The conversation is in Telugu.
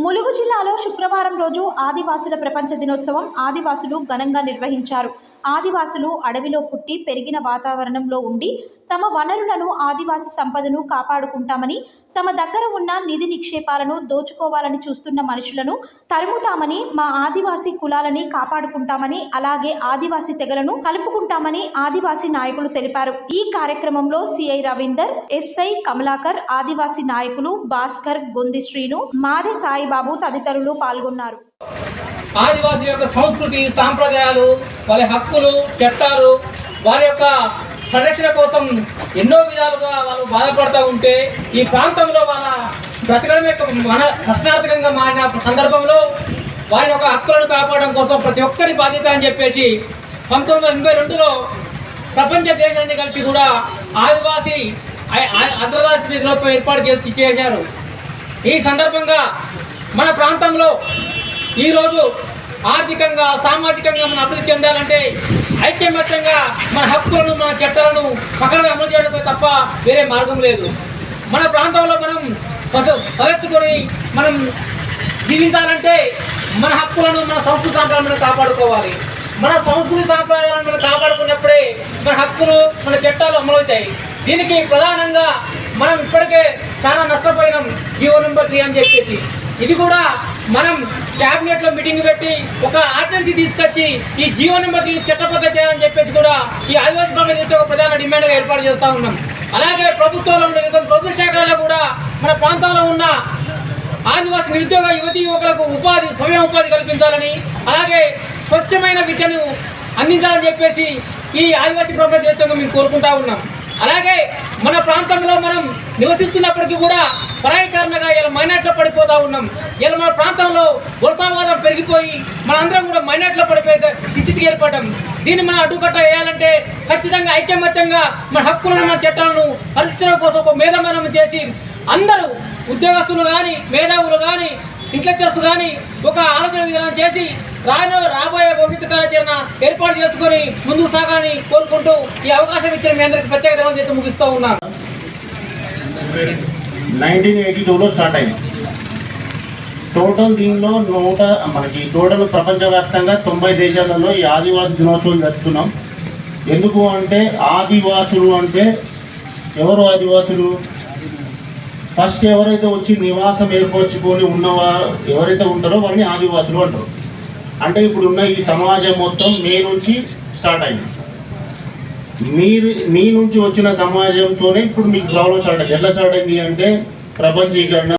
ములుగు జిల్లాలో శుక్రవారం రోజు ఆదివాసుల ప్రపంచ దినోత్సవం ఆదివాసులు ఘనంగా నిర్వహించారు. ఆదివాసులు అడవిలో పుట్టి పెరిగిన వాతావరణంలో ఉండి తమ వనరులను ఆదివాసి సంపదను కాపాడుకుంటామని, తమ దగ్గర ఉన్న నిధి నిక్షేపాలను దోచుకోవాలని చూస్తున్న మనుషులను తరుముతామని, మా ఆదివాసీ కులాలని కాపాడుకుంటామని, అలాగే ఆదివాసీ తెగలను కలుపుకుంటామని ఆదివాసీ నాయకులు తెలిపారు. ఈ కార్యక్రమంలో సిఐ రవీందర్, ఎస్ఐ కమలాకర్, ఆదివాసీ నాయకులు భాస్కర్, గొంది శ్రీను, మాదే సాయిబాబు తదితరులు పాల్గొన్నారు. ఆదివాసుల యొక్క సంస్కృతి, సాంప్రదాయాలు, వాళ్ళ హక్కులు, చట్టాలు, వారి యొక్క పరిరక్షణ కోసం ఎన్నో విధాలుగా వాళ్ళు బాధపడుతూ ఉంటే ఈ ప్రాంతంలో వాళ్ళ బ్రతకడం యొక్క ప్రశ్నార్థకంగా మారిన సందర్భంలో వారి యొక్క హక్కులను కాపాడడం కోసం ప్రతి ఒక్కరి బాధ్యత అని చెప్పేసి 1982లో ప్రపంచ దేశాన్ని కలిసి కూడా ఆదివాసీ అంతర్జాతీయ దినోత్సవం ఏర్పాటు చేశారు. ఈ సందర్భంగా మన ప్రాంతంలో ఈరోజు ఆర్థికంగా, సామాజికంగా మనం అభివృద్ధి చెందాలంటే ఐక్యమత్యంగా మన హక్కులను, మన చట్టాలను పక్కన అమలు చేయడం తప్ప వేరే మార్గం లేదు. మన ప్రాంతంలో మనం తలెత్తుకొని మనం జీవించాలంటే మన హక్కులను, మన సంస్కృతి సాంప్రదాయాలను కాపాడుకోవాలి. మన సంస్కృతి సాంప్రదాయాలను మనం కాపాడుకున్నప్పుడే మన హక్కులు, మన చట్టాలు అమలవుతాయి. దీనికి ప్రధానంగా మనం ఇప్పటికే చాలా నష్టపోయినాం జీవో నెంబర్ 3 అని చెప్పేసి. ఇది కూడా మనం క్యాబినెట్లో మీటింగ్ పెట్టి ఒక ఆర్డినెన్స్ తీసుకొచ్చి ఈ జీవో నెంబర్ 3 చట్టబద్ధ చేయాలని చెప్పేసి కూడా ఈ ఆదివాసీ ప్రభుత్వం ఒక ప్రధాన డిమాండ్గా ఏర్పాటు చేస్తూ ఉన్నాం. అలాగే ప్రభుత్వంలో ఉండే ప్రభుత్వ శాఖలలో కూడా మన ప్రాంతంలో ఉన్న ఆదివాసీ నిరుద్యోగ యువకులకు ఉపాధి, స్వయం ఉపాధి కల్పించాలని, అలాగే స్వచ్ఛమైన విద్యను అందించాలని చెప్పేసి ఈ ఆదివాసీ ప్రభుత్వ దేశంగా మేము కోరుకుంటా ఉన్నాం. అలాగే మన ప్రాంతంలో మనం నివసిస్తున్నప్పటికీ కూడా పరాయీకరణగా ఇలా మైనార్టీలో పడిపోతూ ఉన్నాం. ఇలా మన ప్రాంతంలో వలసవాదం పెరిగిపోయి మనందరం కూడా మైనార్టీలో పడిపోయే స్థితికి ఏర్పడ్డాం. దీన్ని మనం అడ్డుకట్ట వేయాలంటే ఖచ్చితంగా ఐక్యమత్యంగా మన హక్కులను, మన చట్టాలను పరిరక్షణ కోసం ఒక మేధమనం చేసి అందరూ ఉద్యోగస్తులు కానీ, మేధావులు కానీ, ఇంటలెక్చువల్స్ కానీ ఒక ఆలోచన విధానం చేసి రాబోయే భవిష్యత్తు కార్యాచరణ ఏర్పాటు చేసుకొని ముందుకు సాగాలని కోరుకుంటూ ఈ అవకాశం ఇచ్చిన మీ అందరికీ ప్రత్యేక ధన్యవాదాలు ముగిస్తూ ఉన్నాను. 1982లో స్టార్ట్ అయింది. టోటల్ దీనిలో మనకి టోటల్ ప్రపంచవ్యాప్తంగా 90 దేశాలలో ఈ ఆదివాసీ దినోత్సవం జరుపుతున్నాం. ఎందుకు అంటే ఆదివాసులు అంటే ఎవరు? ఆదివాసులు ఫస్ట్ ఎవరైతే వచ్చి నివాసం ఏర్పరచుకొని ఉన్నవారు ఎవరైతే ఉంటారో వారిని ఆదివాసులు అంటారు. అంటే ఇప్పుడున్న ఈ సమాజం మొత్తం మీ నుంచి స్టార్ట్ అయింది. మీ నుంచి వచ్చిన సమాజంతోనే ఇప్పుడు మీకు ప్రాబ్లం స్టార్ట్ అయింది. ఎట్లా స్టార్ట్ అయింది అంటే ప్రపంచీకరణ,